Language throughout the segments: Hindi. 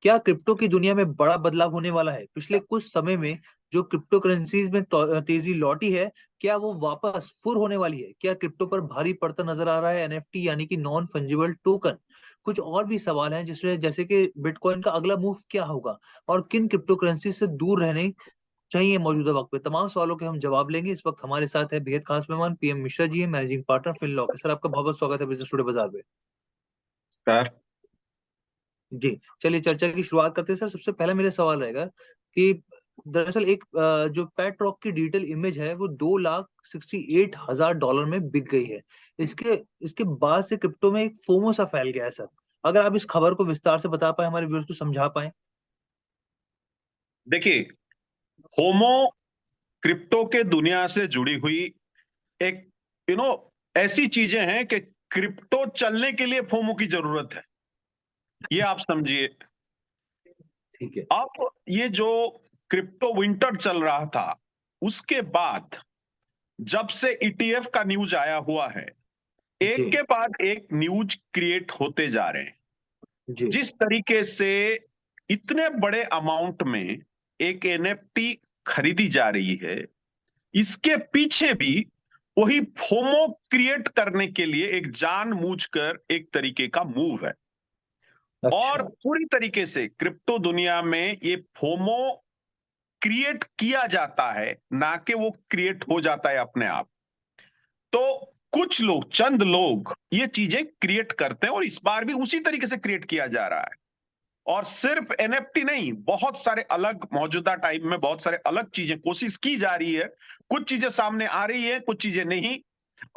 क्या क्रिप्टो की दुनिया में बड़ा बदलाव होने वाला है? पिछले कुछ समय में जो क्रिप्टो करेंसीज में तेजी लौटी है, क्या वो वापस फुर होने वाली है? क्या क्रिप्टो पर भारी पड़ता नजर आ रहा है एनएफटी यानी कि नॉन फंजिबल टोकन? कुछ और भी सवाल हैं जिसमें जैसे कि बिटकॉइन का अगला मूव क्या होगा और किन क्रिप्टो करेंसी से दूर रहने चाहिए मौजूदा वक्त पे। तमाम सवालों के हम जवाब लेंगे। इस वक्त हमारे साथ है बेहद खास मेहमान पीएम मिश्रा जी है, मैनेजिंग पार्टनर फिनलॉक। सर आपका बहुत बहुत स्वागत है बिजनेस टुडे बाजार में। सर, जी, चलिए चर्चा की शुरुआत करते हैं। सर सबसे पहला मेरा सवाल रहेगा कि दरअसल एक जो पैट रॉक की डिजिटल इमेज है वो $2,68,000 में बिक गई है। इसके इसके बाद से क्रिप्टो में एक फोमो सा फैल गया है सर। अगर आप इस खबर को विस्तार से बता पाए, हमारे व्यूअर्स को समझा पाए। देखिए, होमो क्रिप्टो के दुनिया से जुड़ी हुई एक यू नो ऐसी चीजें हैं कि क्रिप्टो चलने के लिए फोमो की जरूरत है। ये आप समझिए। ठीक है। अब ये जो क्रिप्टो विंटर चल रहा था, उसके बाद जब से ईटीएफ का न्यूज आया हुआ है, जी एक के बाद एक न्यूज क्रिएट होते जा रहे हैं। जी जिस तरीके से इतने बड़े अमाउंट में एक एनएफटी खरीदी जा रही है, इसके पीछे भी वही फोमो क्रिएट करने के लिए एक जानबूझकर एक तरीके का मूव है। और अच्छा। पूरी तरीके से क्रिप्टो दुनिया में ये फोमो क्रिएट किया जाता है, ना कि वो क्रिएट हो जाता है अपने आप। तो कुछ लोग, चंद लोग ये चीजें क्रिएट करते हैं और इस बार भी उसी तरीके से क्रिएट किया जा रहा है। और सिर्फ एनएफटी नहीं, बहुत सारे अलग, मौजूदा टाइम में बहुत सारे अलग चीजें कोशिश की जा रही है। कुछ चीजें सामने आ रही है, कुछ चीजें नहीं।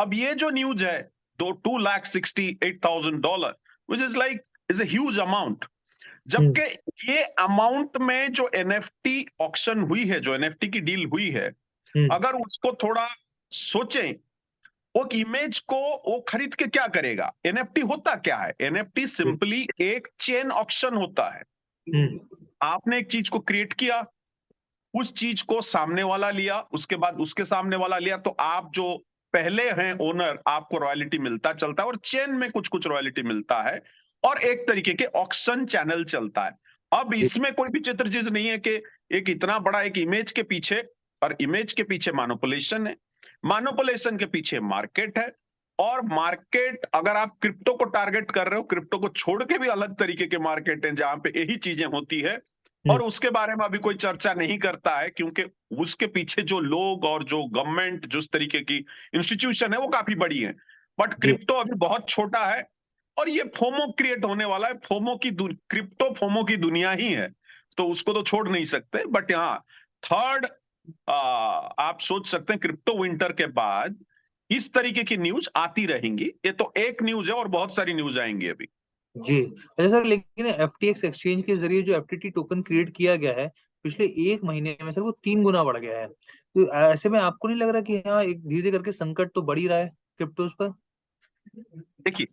अब ये जो न्यूज है, दो $2,68,000, which is like is a huge amount. Hmm. जबकि ये अमाउंट में जो एनएफटी ऑक्शन हुई है, जो एनएफटी की डील हुई है, हम्म। अगर उसको थोड़ा सोचें, वो इमेज को वो खरीद के क्या करेगा? एनएफटी होता क्या है? एनएफटी जी। सिंपली एक चेन ऑक्शन होता है। हम्म। आपने एक चीज को क्रिएट किया, उस चीज को सामने वाला लिया, उसके बाद उसके सामने वाला लिया, तो आप जो पहले हैं ओनर, आपको रॉयल्टी मिलता चलता है और चेन में कुछ कुछ रॉयल्टी मिलता है और एक तरीके के ऑक्शन चैनल चलता है। अब जी इसमें कोई विचित्र चीज नहीं है कि एक इतना बड़ा एक इमेज के पीछे, और इमेज के पीछे मैनिपुलेशन है, मैनिपुलेशन के पीछे मार्केट है। और मार्केट, अगर आप क्रिप्टो को टारगेट कर रहे हो, क्रिप्टो को छोड़ के भी अलग तरीके के मार्केट हैं जहां पे यही चीजें होती है, हम्म। और उसके बारे में अभी कोई चर्चा नहीं करता है, क्योंकि उसके पीछे जो लोग और जो गवर्नमेंट, जिस तरीके की इंस्टीट्यूशन है, वो काफी बड़ी है। बट जी क्रिप्टो अभी बहुत छोटा है और ये फोमो क्रिएट होने वाला है। क्रिप्टो फोमो की दुनिया ही है, तो उसको तो छोड़ नहीं सकते। बट यहाँ थर्ड, आप सोच सकते हैं क्रिप्टो विंटर के बाद इस तरीके की न्यूज आती रहेंगी। ये तो एक न्यूज है और बहुत सारी न्यूज आएंगी अभी। जी। अच्छा सर, लेकिन एफटीएक्स एक्सचेंज के जरिए जो एफटीटी टोकन क्रिएट किया गया है पिछले एक महीने में सर, वो 3 गुना बढ़ गया है। तो ऐसे में आपको नहीं लग रहा कि यहाँ एक धीरे धीरे करके संकट तो बढ़ ही रहा है क्रिप्टोज पर? देखिए,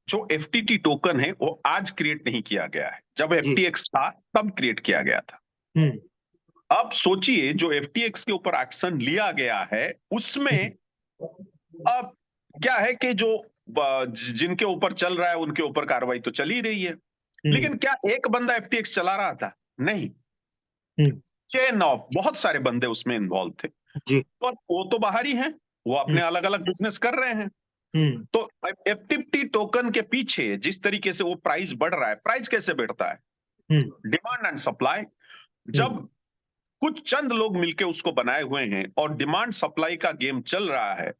जो एफटीटी टोकन है वो आज क्रिएट नहीं किया गया है, जब जी। एफटीएक्स था तब क्रिएट किया गया था। हम्म। अब सोचिए, जो एफटीएक्स के ऊपर एक्शन लिया गया है, उसमें अब क्या है कि जो जिनके ऊपर चल रहा है उनके ऊपर कार्रवाई तो चल ही रही है। हम्म। लेकिन क्या एक बंदा एफटीएक्स चला रहा था? नहीं, हम्म। चेन ऑफ बहुत सारे बंदे उसमें इन्वॉल्व थे। जी। और वो तो बाहर ही हैं, वो हम्म। अपने अलग अलग बिजनेस कर रहे हैं। हम्म। तो एफटीटी टोकन के पीछे जिस तरीके से वो प्राइस बढ़ रहा है, प्राइस कैसे बढ़ता है? Hmm. Demand and supply. Hmm. जब कुछ चंद लोग मिलके उसको बनाए हुए हैं और डिमांड सप्लाई का गेम चल रहा है,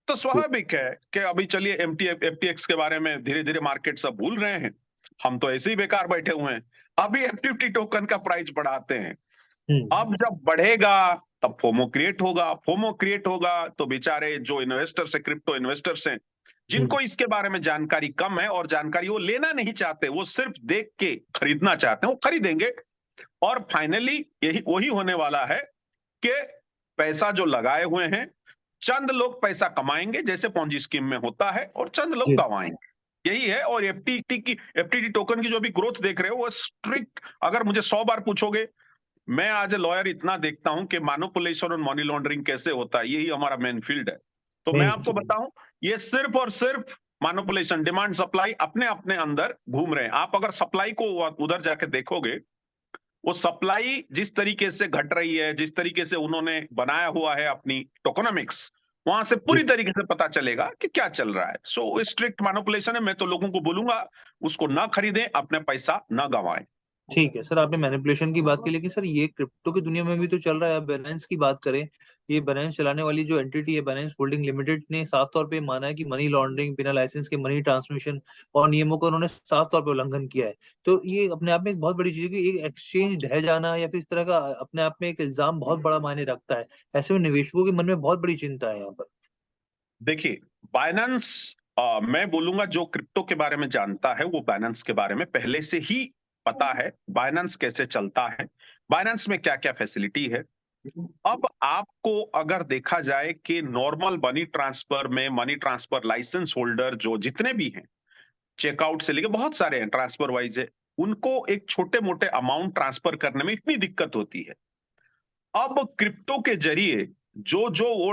तो जी। स्वाभाविक है कि अभी चलिए एफटीएक्स के बारे में धीरे धीरे मार्केट सब भूल रहे हैं, हम तो ऐसे ही बेकार बैठे हुए हैं, अभी एफटीटी टोकन का प्राइस बढ़ाते हैं। हम्म। अब जब बढ़ेगा तब फोमो क्रिएट होगा, फोमो क्रिएट होगा तो बेचारे जो इन्वेस्टर्स है, क्रिप्टो इन्वेस्टर्स हैं, हम्म। जिनको इसके बारे में जानकारी कम है और जानकारी वो लेना नहीं चाहते, वो सिर्फ देख के खरीदना चाहते हैं, वो खरीदेंगे। और फाइनली यही वही होने वाला है कि पैसा जो लगाए हुए हैं, चंद लोग पैसा कमाएंगे जैसे पॉन्जी स्कीम में होता है, और चंद लोग जी। गंवाएंगे। यही है। और एफटीटी टोकन की जो भी ग्रोथ देख रहे हो, वो स्ट्रिक्ट, अगर मुझे 100 बार पूछोगे, मैं आज ए लॉयर इतना देखता हूं कि मैनिपुलेशन और मनी लॉन्ड्रिंग कैसे होता है, यही हमारा मेन फील्ड है। तो मैं मेन आपको फील्ड। बताऊं, ये सिर्फ और सिर्फ मैनिपुलेशन, डिमांड सप्लाई अपने अपने अंदर घूम रहे हैं। आप अगर सप्लाई को उधर जाके देखोगे, वो सप्लाई जिस तरीके से घट रही है, जिस तरीके से उन्होंने बनाया हुआ है अपनी टोकोनॉमिक्स, वहां से जी पूरी तरीके से पता चलेगा कि क्या चल रहा है। सो स्ट्रिक्ट मैनिपुलेशन है। मैं तो लोगों को बोलूंगा उसको ना खरीदें, अपने पैसा ना गंवाएं। ठीक है सर, आपने मैनिपुलेशन की बात की, लेकिन सर ये क्रिप्टो की दुनिया में भी तो चल रहा है। अब बैलेंस की बात करें, ये बैलेंस चलाने वाली जो एंटिटी है, बैलेंस होल्डिंग लिमिटेड, ने साफ तौर पे माना है कि मनी लॉन्ड्रिंग, बिना लाइसेंस के मनी ट्रांसमिशन और नियमों का उन्होंने साफ तौर पे उल्लंघन किया है। तो ये अपने आप में एक बहुत बड़ी चीज है कि एक एक्सचेंज ढह जाना या फिर इस तरह का अपने आप में एक इल्जाम बहुत बड़ा मायने रखता है। ऐसे में निवेशकों के मन में बहुत बड़ी चिंता है यहाँ पर। देखिए, बाइनेंस, मैं बोलूंगा जो क्रिप्टो के बारे में जानता है वो बाइनेंस के बारे में पहले से ही पता है, बाइनेंस कैसे चलता है, बाइनेंस में क्या क्या फैसिलिटी है। अब आपको अगर देखा जाए कि नॉर्मल मनी ट्रांसफर में, मनी ट्रांसफर लाइसेंस होल्डर जो जितने भी हैं, चेकआउट से लेके बहुत सारे हैं, ट्रांसफर वाइज है, उनको एक छोटे मोटे अमाउंट ट्रांसफर करने में इतनी दिक्कत होती है। अब क्रिप्टो के जरिए जो जो वो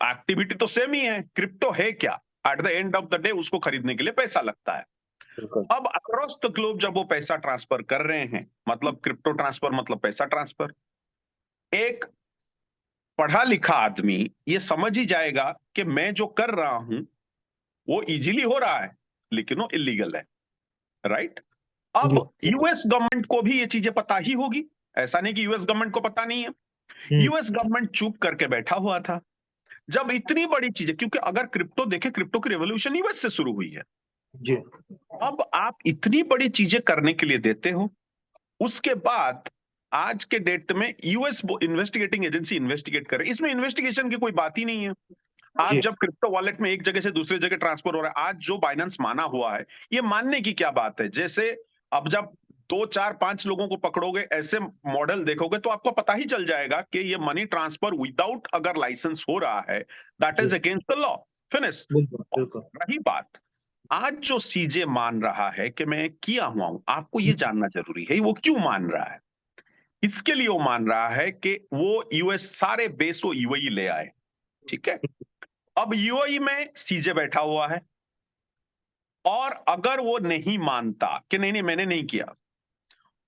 एक्टिविटी तो सेम ही है, क्रिप्टो है क्या, at the end of the day उसको खरीदने के लिए पैसा लगता है। बिल्कुल। अब अक्रॉस द ग्लोब जब वो पैसा ट्रांसफर कर रहे हैं, मतलब क्रिप्टो ट्रांसफर मतलब पैसा ट्रांसफर, एक पढ़ा लिखा आदमी ये समझ ही जाएगा कि मैं जो कर रहा हूं वो इजीली हो रहा है, लेकिन वो इलीगल है, राइट। अब जी। यूएस गवर्नमेंट को भी ये चीजें पता ही होगी, ऐसा नहीं कि यूएस गवर्नमेंट को पता नहीं है। हम्म। यूएस गवर्नमेंट चुप करके बैठा हुआ था जब इतनी बड़ी चीजें, क्योंकि अगर क्रिप्टो देखे, क्रिप्टो की रेवोल्यूशन यूएस से शुरू हुई है। जी। अब आप इतनी बड़ी चीजें करने के लिए देते हो, उसके बाद आज के डेट में यूएस इन्वेस्टिगेटिंग एजेंसी इन्वेस्टिगेट करे, इसमें इन्वेस्टिगेशन की कोई बात ही नहीं है। आज जी। जब क्रिप्टो वॉलेट में एक जगह से दूसरी जगह ट्रांसफर हो रहा है, आज जो बाइनेंस माना हुआ है, ये मानने की क्या बात है। जैसे अब जब 2 4 5 लोगों को पकड़ोगे, ऐसे मॉडल देखोगे, तो आपको पता ही चल जाएगा कि ये मनी ट्रांसफर विदाउट अगर लाइसेंस हो रहा है, दैट जी। Is against the law, finish. बिल्कुल बिल्कुल। रही बात, आज जो सीजे मान रहा है कि मैं किया हुआ हूं, आपको ये जानना जरूरी है वो क्यों मान रहा है। इसके लिए वो मान रहा है कि वो यूएस सारे बेस वो यूएई ले आए, ठीक है। अब यूएई में सीजे बैठा हुआ है, और अगर वो नहीं मानता कि नहीं नहीं मैंने नहीं किया,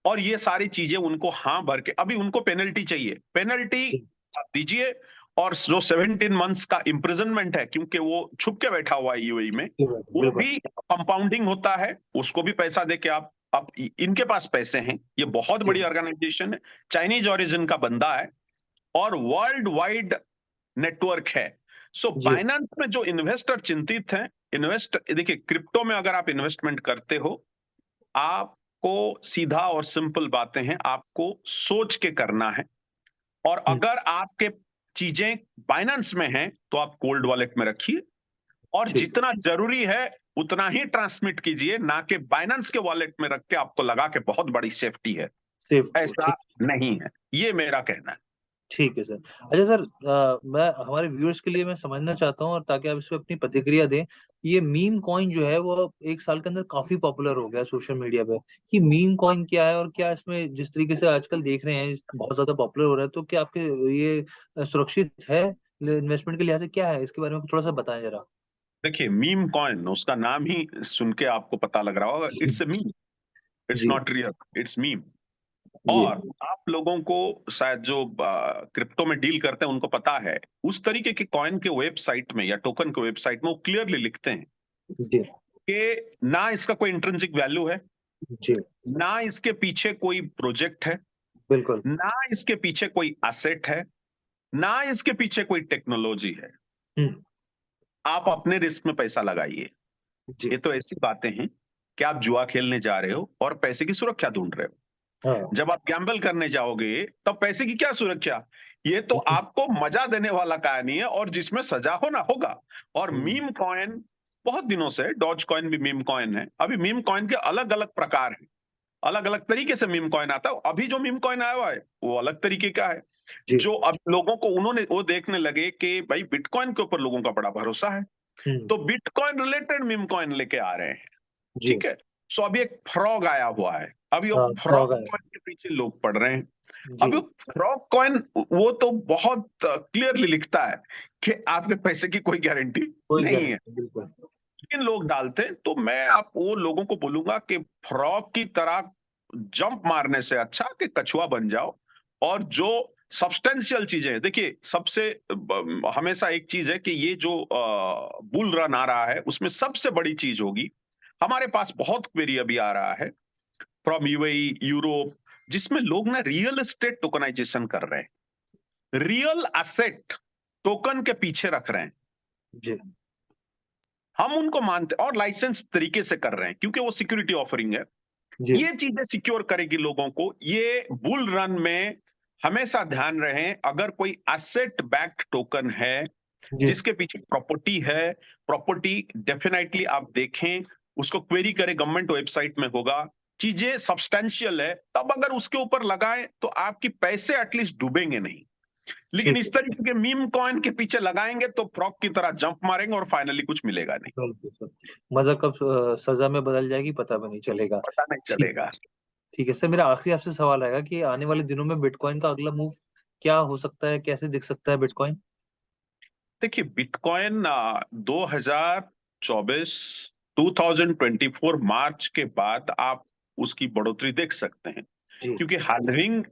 और ये सारी चीजें उनको हाँ भर के, अभी उनको पेनल्टी चाहिए, पेनल्टी जी। दीजिए। और जो 17 मंथ्स का इम्प्रिजनमेंट है, क्योंकि वो छुप के बैठा हुआ है यूएई में, वो बिल्कुल। भी कंपाउंडिंग होता है, उसको भी पैसा दे के आप, अब इनके पास पैसे हैं, ये बहुत जी। बड़ी ऑर्गेनाइजेशन है, चाइनीज ओरिजिन का बंदा है, और वर्ल्ड वाइड नेटवर्क है। सो जी। बाइनेंस में जो इन्वेस्टर चिंतित हैं, इन्वेस्ट देखिए, क्रिप्टो में अगर आप इन्वेस्टमेंट करते हो, आपको सीधा और सिंपल बातें हैं, आपको सोच के करना है। और हम्म। अगर आपके चीजें बाइनेंस में हैं तो आप कोल्ड वॉलेट में रखिए, और ठीक। जितना जरूरी है उतना ही ट्रांसमिट कीजिए, ना कि बाइनेंस के वॉलेट में रख के आपको लगा के बहुत बड़ी सेफ्टी है, सेफ्टी है, ऐसा ठीक। नहीं है, ये मेरा कहना है। ठीक है सर। अच्छा सर, मैं हमारे व्यूअर्स के लिए मैं समझना चाहता हूँ, और ताकि आप इस पे अपनी प्रतिक्रिया दें। ये मीम कॉइन जो है वो एक साल के अंदर काफी पॉपुलर हो गया सोशल मीडिया पे। कि मीम कॉइन क्या है, और क्या इसमें जिस तरीके से आजकल देख रहे हैं बहुत ज्यादा पॉपुलर हो रहा है, तो क्या आपके ये सुरक्षित है इन्वेस्टमेंट के लिहाज से? क्या है इसके बारे में थोड़ा सा बताएं जरा। देखिए, मीम कॉइन, उसका नाम ही सुन के आपको पता लग रहा होगा, इट्स अ मीम, इट्स जी। Not real, it's meme. जी। और आप लोगों को शायद जो क्रिप्टो में डील करते हैं उनको पता है, उस तरीके के कॉइन के वेबसाइट में या टोकन के वेबसाइट में वो क्लियरली लिखते हैं जी। कि ना इसका कोई इंट्रिंसिक वैल्यू है, जी। ना इसके पीछे कोई प्रोजेक्ट है, बिल्कुल। ना इसके पीछे कोई एसेट है, ना इसके पीछे कोई टेक्नोलॉजी है। हम्म। आप अपने रिस्क में पैसा लगाइए। जी। ये तो ऐसी बातें हैं कि आप जुआ खेलने जा रहे हो और पैसे की सुरक्षा ढूंढ रहे हो। हाँ। जब आप गैम्बल करने जाओगे तब पैसे की क्या सुरक्षा, ये तो हम्म। आपको मजा देने वाला कहानी है, और जिसमें सजा होना होगा। और हम्म। मीम कॉइन बहुत दिनों से, डॉज कॉइन भी मीम कॉइन है, अभी मीम कॉइन के अलग अलग प्रकार हैं, अलग अलग तरीके से मीम कॉइन आता है। अभी जो मीम कॉइन आया हुआ है वो अलग तरीके का है, जी। जो अब लोगों को, उन्होंने वो देखने लगे कि भाई बिटकॉइन के ऊपर लोगों का बड़ा भरोसा है, हम्म। तो बिटकॉइन रिलेटेड मीम कॉइन लेके आ रहे हैं, जी। ठीक है। सो अभी एक फ्रॉग आया हुआ है, अभी वो हाँ, फ्रॉग फ्रॉग है। कॉइन के पीछे लोग पड़ रहे हैं। जी। अभी फ्रॉग कॉइन वो तो बहुत क्लियरली लिखता है कि आपके पैसे की कोई गारंटी कोई नहीं है। गारंटी, बिल्कुल। 3 लोग डालते हैं, तो मैं आप वो लोगों को बोलूंगा कि फ्रॉग की तरह जंप मारने से अच्छा कि कछुआ बन जाओ। और जो सब्सटेंशियल चीजें हैं, देखिए सबसे हमेशा एक चीज है कि ये जो बुल रन आ रहा है उसमें सबसे बड़ी चीज होगी, हमारे पास बहुत क्वेरी अभी आ रहा है फ्रॉम यूएई, यूरोप, जिसमें लोग ना रियल एस्टेट टोकनाइजेशन कर रहे हैं, रियल एसेट टोकन के पीछे रख रहे हैं। जी हम उनको मानते और लाइसेंस तरीके से कर रहे हैं क्योंकि वो सिक्योरिटी ऑफरिंग है। जी ये चीजें सिक्योर करेगी लोगों को। ये बुल रन में हमेशा ध्यान रहे, अगर कोई एसेट बैक्ड टोकन है जी जिसके पीछे प्रॉपर्टी है, प्रॉपर्टी डेफिनेटली आप देखें, उसको क्वेरी करें, गवर्नमेंट वेबसाइट में होगा, चीजें सब्सटेंशियल है, तब अगर उसके ऊपर लगाएं तो आपकी पैसे एटलीस्ट डूबेंगे नहीं। लेकिन ठीक इस तरीके के मीम कॉइन के पीछे लगाएंगे तो फ्रॉग की तरह जंप मारेंगे और फाइनली कुछ मिलेगा नहीं, है, बिल्कुल सर। मजा कब सजा में बदल जाएगी पता भी नहीं चलेगा। पता नहीं ठीक चलेगा। ठीक है सर, मेरा आखिरी आपसे सवाल रहेगा कि आने वाले दिनों में बिटकॉइन का अगला मूव क्या हो सकता है, कैसे दिख सकता है बिटकॉइन? देखिए बिटकॉइन 2024 2024 मार्च के बाद आप उसकी बढ़ोतरी देख सकते हैं, जी क्योंकि हाल्विंग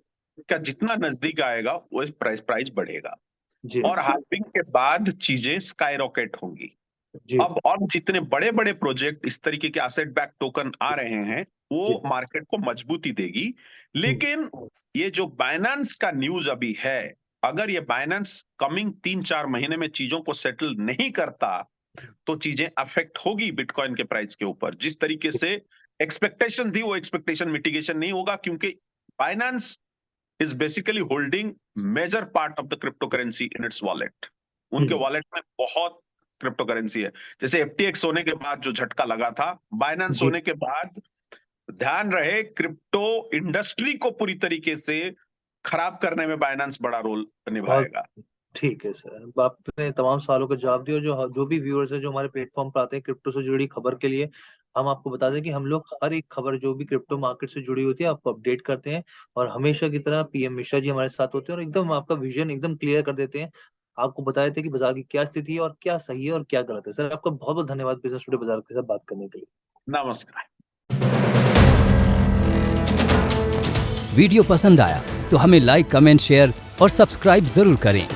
का जितना नजदीक आएगा वो प्राइस बढ़ेगा जी और हाल्विंग के बाद चीजें स्काई रॉकेट होंगी। जी अब और जितने बड़े बड़े प्रोजेक्ट इस तरीके के एसेट बैक टोकन आ रहे हैं जी वो मार्केट को मजबूती देगी। लेकिन ये जो बाइनेंस का न्यूज अभी है, अगर ये बाइनेंस कमिंग 3-4 महीने में चीजों को सेटल नहीं करता तो चीजें अफेक्ट होगी बिटकॉइन के प्राइस के ऊपर। जिस तरीके से एक्सपेक्टेशन थी वो एक्सपेक्टेशन मिटिगेशन नहीं होगा, क्योंकि Binance is basically holding major part of the crypto currency in its wallet. उनके वॉलेट में बहुत क्रिप्टो करेंसी है। जैसे एफटीएक्स होने के बाद जो झटका लगा था, बाइनेंस जी होने के बाद ध्यान रहे क्रिप्टो इंडस्ट्री को पूरी तरीके से खराब करने में बाइनेंस बड़ा रोल बहुत निभाएगा। ठीक है सर, आपने तमाम सवालों का जवाब दिया। जो जो भी व्यूअर्स है जो हमारे प्लेटफॉर्म पर आते हैं क्रिप्टो से जुड़ी खबर के लिए, हम आपको बता दें कि हम लोग हर एक खबर जो भी क्रिप्टो मार्केट से जुड़ी होती है आपको अपडेट करते हैं। और हमेशा की तरह पीएम मिश्रा जी हमारे साथ होते हैं और एकदम आपका विजन एकदम क्लियर कर देते हैं। आपको बता देते हैं कि बाजार की क्या स्थिति है और क्या सही है और क्या गलत है। सर आपका बहुत बहुत धन्यवाद बिजनेस टुडे बाजार के साथ बात करने के लिए। नमस्कार। वीडियो पसंद आया तो हमें लाइक, कमेंट, शेयर और सब्सक्राइब जरूर करें।